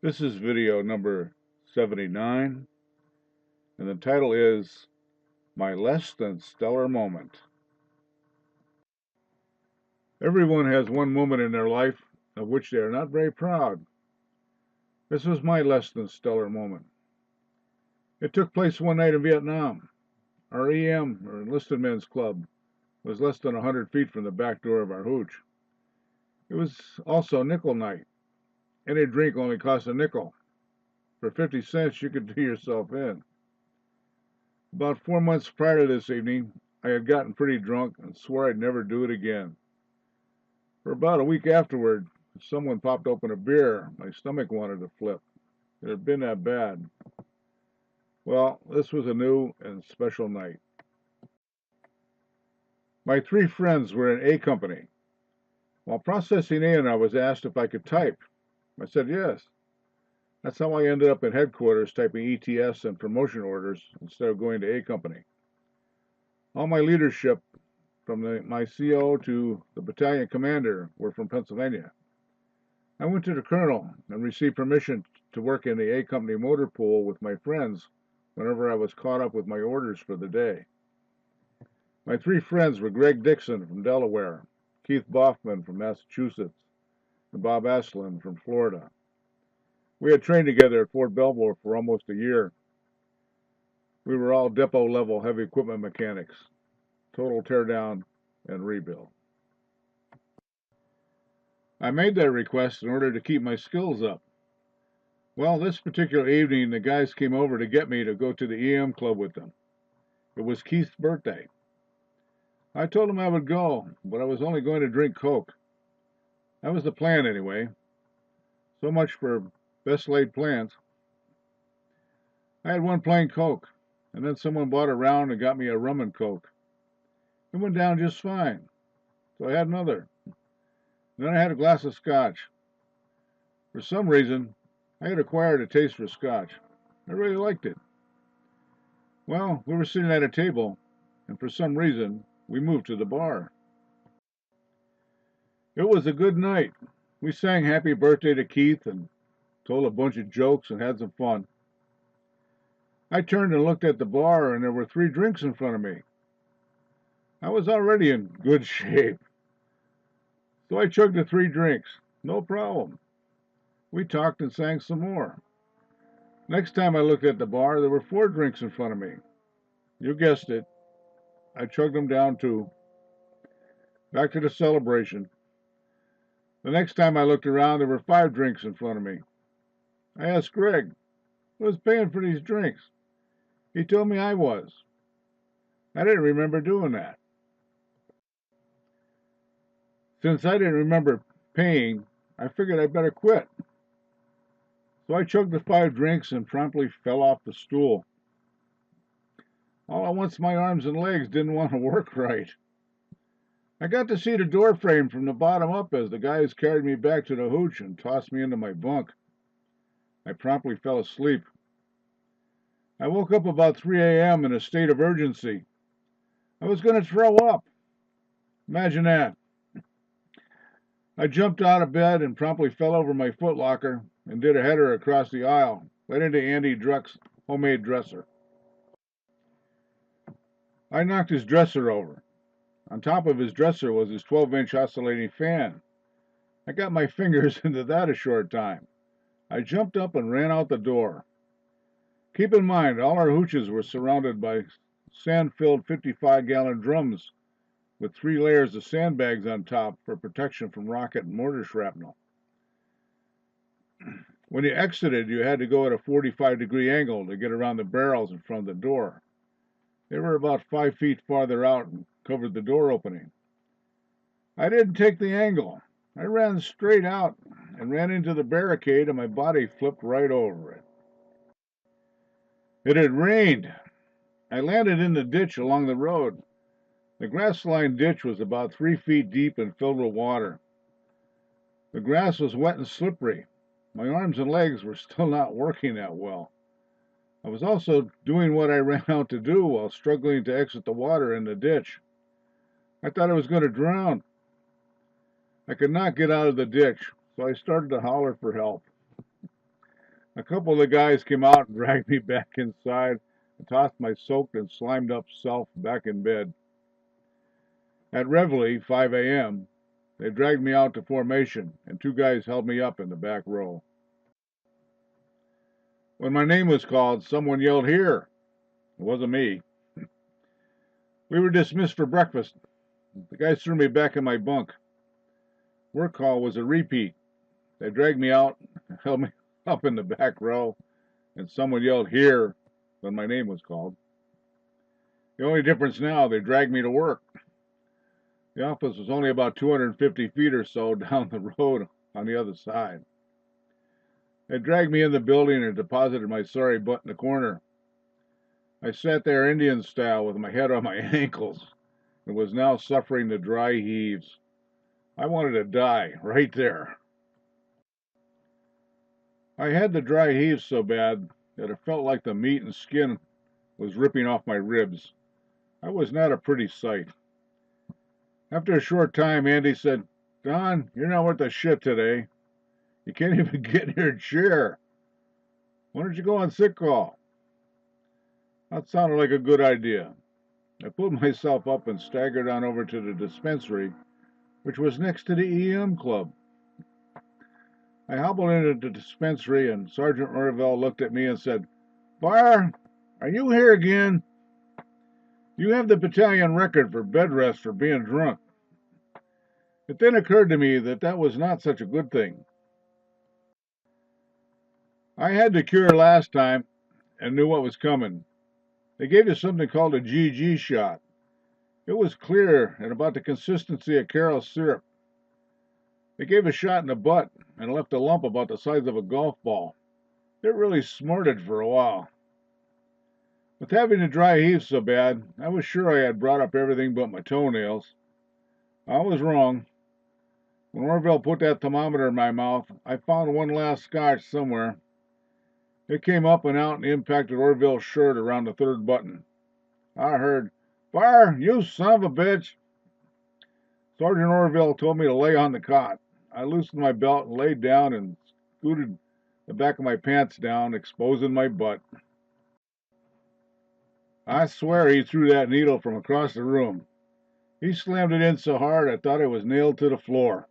This is video number 79, and the title is My Less Than Stellar Moment. Everyone has one moment in their life of which they are not very proud. This was my less than stellar moment. It took place one night in Vietnam. Our EM, or Enlisted Men's Club, was less than 100 feet from the back door of our hooch. It was also nickel night. Any drink only cost a nickel. For 50 cents, you could do yourself in. About 4 months prior to this evening, I had gotten pretty drunk and swore I'd never do it again. For about a week afterward, someone popped open a beer. My stomach wanted to flip. It had been that bad. Well, this was a new and special night. My three friends were in A Company. While processing A, I was asked if I could type. I said yes. That's how I ended up at headquarters typing ETS and promotion orders instead of going to A Company. All my leadership, from my CO to the battalion commander, were from Pennsylvania. I went to the colonel and received permission to work in the A Company motor pool with my friends whenever I was caught up with my orders for the day. My three friends were Greg Dixon from Delaware, Keith Boffman from Massachusetts, and Bob Aslan from Florida. We had trained together at Fort Belvoir for almost a year. We were all depot level heavy equipment mechanics, total teardown and rebuild. I made that request in order to keep my skills up. Well, this particular evening, the guys came over to get me to go to the EM club with them. It was Keith's birthday. I told him I would go, but I was only going to drink Coke. That was the plan anyway. So much for best laid plans. I had one plain Coke, and then someone bought a round and got me a rum and Coke. It went down just fine, so I had another. Then I had a glass of scotch. For some reason, I had acquired a taste for scotch. I really liked it. Well, we were sitting at a table, and for some reason, we moved to the bar. It was a good night. We sang happy birthday to Keith and told a bunch of jokes and had some fun. I turned and looked at the bar, and there were 3 drinks in front of me. I was already in good shape, so I chugged the 3 drinks. No problem. We talked and sang some more. Next time I looked at the bar, there were 4 drinks in front of me. You guessed it. I chugged them down too. Back to the celebration. The next time I looked around, there were 5 drinks in front of me. I asked Greg, who was paying for these drinks? He told me I was. I didn't remember doing that. Since I didn't remember paying, I figured I'd better quit. So I chugged the 5 drinks and promptly fell off the stool. All at once, my arms and legs didn't want to work right. I got to see the door frame from the bottom up as the guys carried me back to the hooch and tossed me into my bunk. I promptly fell asleep. I woke up about 3 a.m. in a state of urgency. I was going to throw up. Imagine that. I jumped out of bed and promptly fell over my footlocker and did a header across the aisle, right into Andy Druck's homemade dresser. I knocked his dresser over. On top of his dresser was his 12-inch oscillating fan. I got my fingers into that a short time. I jumped up and ran out the door. Keep in mind, all our hooches were surrounded by sand-filled 55-gallon drums with 3 layers of sandbags on top for protection from rocket and mortar shrapnel. When you exited, you had to go at a 45-degree angle to get around the barrels in front of the door. They were about 5 feet farther out and covered the door opening. I didn't take the angle. I ran straight out and ran into the barricade, and my body flipped right over it. It had rained. I landed in the ditch along the road. The grass-lined ditch was about 3 feet deep and filled with water. The grass was wet and slippery. My arms and legs were still not working that well. I was also doing what I ran out to do while struggling to exit the water in the ditch. I thought I was going to drown. I could not get out of the ditch, so I started to holler for help. A couple of the guys came out and dragged me back inside and tossed my soaked and slimed up self back in bed. At Reveille, 5 a.m., they dragged me out to formation, and two guys held me up in the back row. When my name was called, someone yelled, "Here!" It wasn't me. We were dismissed for breakfast. The guys threw me back in my bunk. Work call was a repeat. They dragged me out, held me up in the back row, and someone yelled, "Here!" when my name was called. The only difference now, they dragged me to work. The office was only about 250 feet or so down the road on the other side. They dragged me in the building and deposited my sorry butt in the corner. I sat there Indian style with my head on my ankles and was now suffering the dry heaves. I wanted to die right there. I had the dry heaves so bad that it felt like the meat and skin was ripping off my ribs. I was not a pretty sight. After a short time, Andy said, "Don, you're not worth the shit today. You can't even get in your chair. Why don't you go on sick call?" That sounded like a good idea. I pulled myself up and staggered on over to the dispensary, which was next to the EM club. I hobbled into the dispensary, and Sergeant Orville looked at me and said, "Bar, are you here again? You have the battalion record for bed rest for being drunk." It then occurred to me that that was not such a good thing. I had the cure last time and knew what was coming. They gave you something called a GG shot. It was clear and about the consistency of Carol's syrup. They gave a shot in the butt and left a lump about the size of a golf ball. It really smarted for a while. With having the dry heaves so bad, I was sure I had brought up everything but my toenails. I was wrong. When Orville put that thermometer in my mouth, I found one last scotch somewhere. It came up and out and impacted Orville's shirt around the third button. I heard, "Fire, you son of a bitch!" Sergeant Orville told me to lay on the cot. I loosened my belt and laid down and scooted the back of my pants down, exposing my butt. I swear he threw that needle from across the room. He slammed it in so hard I thought it was nailed to the floor.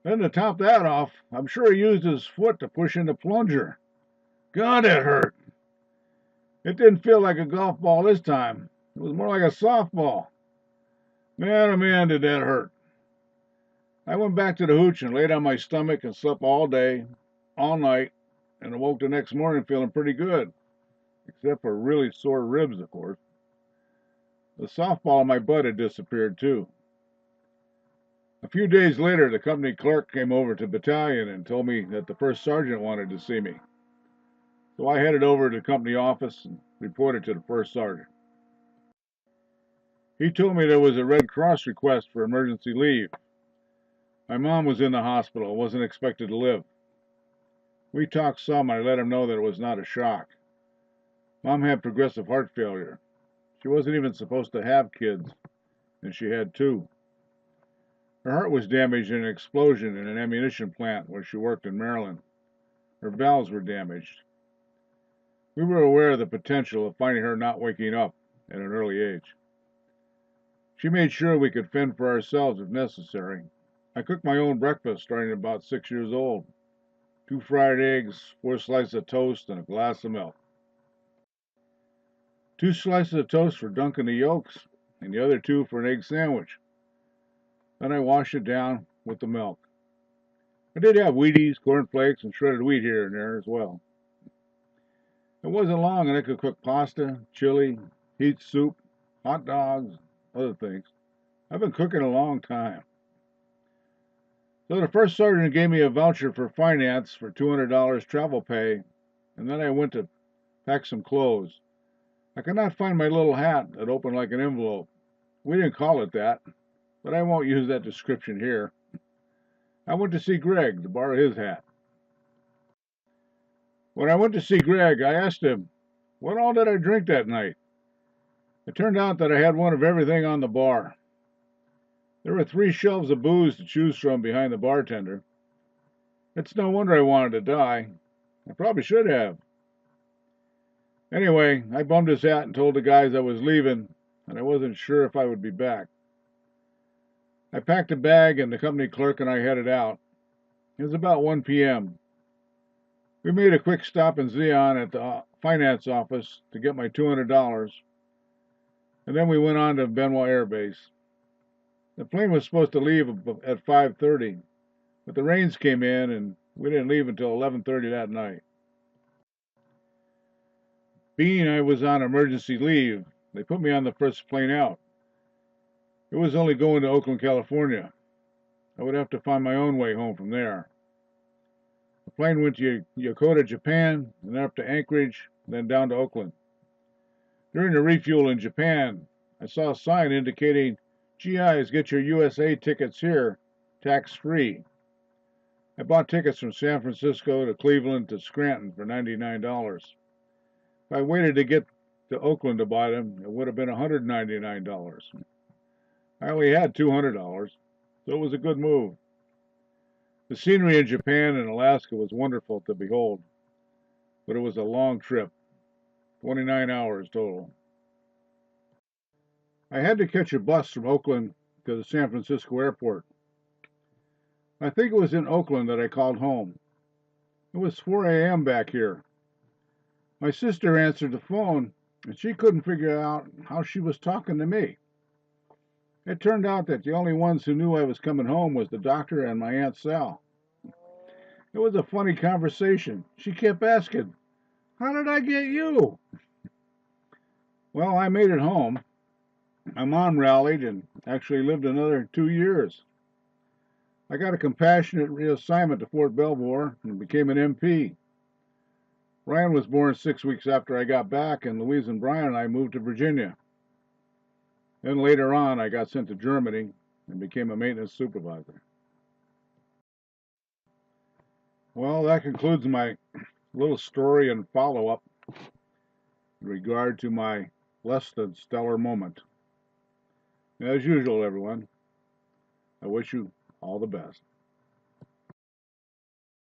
Then to top that off, I'm sure he used his foot to push in the plunger. God, it hurt. It didn't feel like a golf ball this time. It was more like a softball. Man, oh man, did that hurt. I went back to the hooch and laid on my stomach and slept all day, all night, and awoke the next morning feeling pretty good, except for really sore ribs, of course. The softball in my butt had disappeared, too. A few days later, the company clerk came over to battalion and told me that the first sergeant wanted to see me. So I headed over to the company office and reported to the first sergeant. He told me there was a Red Cross request for emergency leave. My mom was in the hospital and wasn't expected to live. We talked some, and I let him know that it was not a shock. Mom had progressive heart failure. She wasn't even supposed to have kids, and she had two. Her heart was damaged in an explosion in an ammunition plant where she worked in Maryland. Her valves were damaged. We were aware of the potential of finding her not waking up at an early age. She made sure we could fend for ourselves if necessary. I cooked my own breakfast starting at about 6 years old. 2 fried eggs, 4 slices of toast, and a glass of milk. 2 slices of toast for dunking the yolks, and the other 2 for an egg sandwich. Then I washed it down with the milk. I did have Wheaties, cornflakes, and shredded wheat here and there as well. It wasn't long and I could cook pasta, chili, heat soup, hot dogs, other things. I've been cooking a long time. So the first sergeant gave me a voucher for finance for $200 travel pay, and then I went to pack some clothes. I could not find my little hat that opened like an envelope. We didn't call it that, but I won't use that description here. I went to see Greg to borrow his hat. When I went to see Greg, I asked him, "What all did I drink that night?" It turned out that I had one of everything on the bar. There were 3 shelves of booze to choose from behind the bartender. It's no wonder I wanted to die. I probably should have. Anyway, I bummed his hat and told the guys I was leaving and I wasn't sure if I would be back. I packed a bag and the company clerk and I headed out. It was about 1 p.m. We made a quick stop in Zion at the finance office to get my $200, and then we went on to Benoit Air Base. The plane was supposed to leave at 5:30, but the rains came in and we didn't leave until 11:30 that night. Being I was on emergency leave, they put me on the first plane out. It was only going to Oakland, California. I would have to find my own way home from there. The plane went to Yokota, Japan, and then up to Anchorage, then down to Oakland. During the refuel in Japan, I saw a sign indicating GIs get your USA tickets here, tax-free. I bought tickets from San Francisco to Cleveland to Scranton for $99. If I waited to get to Oakland to buy them, it would have been $199. I only had $200, so it was a good move. The scenery in Japan and Alaska was wonderful to behold, but it was a long trip, 29 hours total. I had to catch a bus from Oakland to the San Francisco airport. I think it was in Oakland that I called home. It was 4 a.m. back here. My sister answered the phone, and she couldn't figure out how she was talking to me. It turned out that the only ones who knew I was coming home was the doctor and my Aunt Sal. It was a funny conversation. She kept asking, "How did I get you?" Well, I made it home. My mom rallied and actually lived another 2 years. I got a compassionate reassignment to Fort Belvoir and became an MP. Ryan was born 6 weeks after I got back, and Louise and Brian and I moved to Virginia. Then later on, I got sent to Germany and became a maintenance supervisor. Well, that concludes my little story and follow-up in regard to my less than stellar moment. As usual, everyone, I wish you all the best.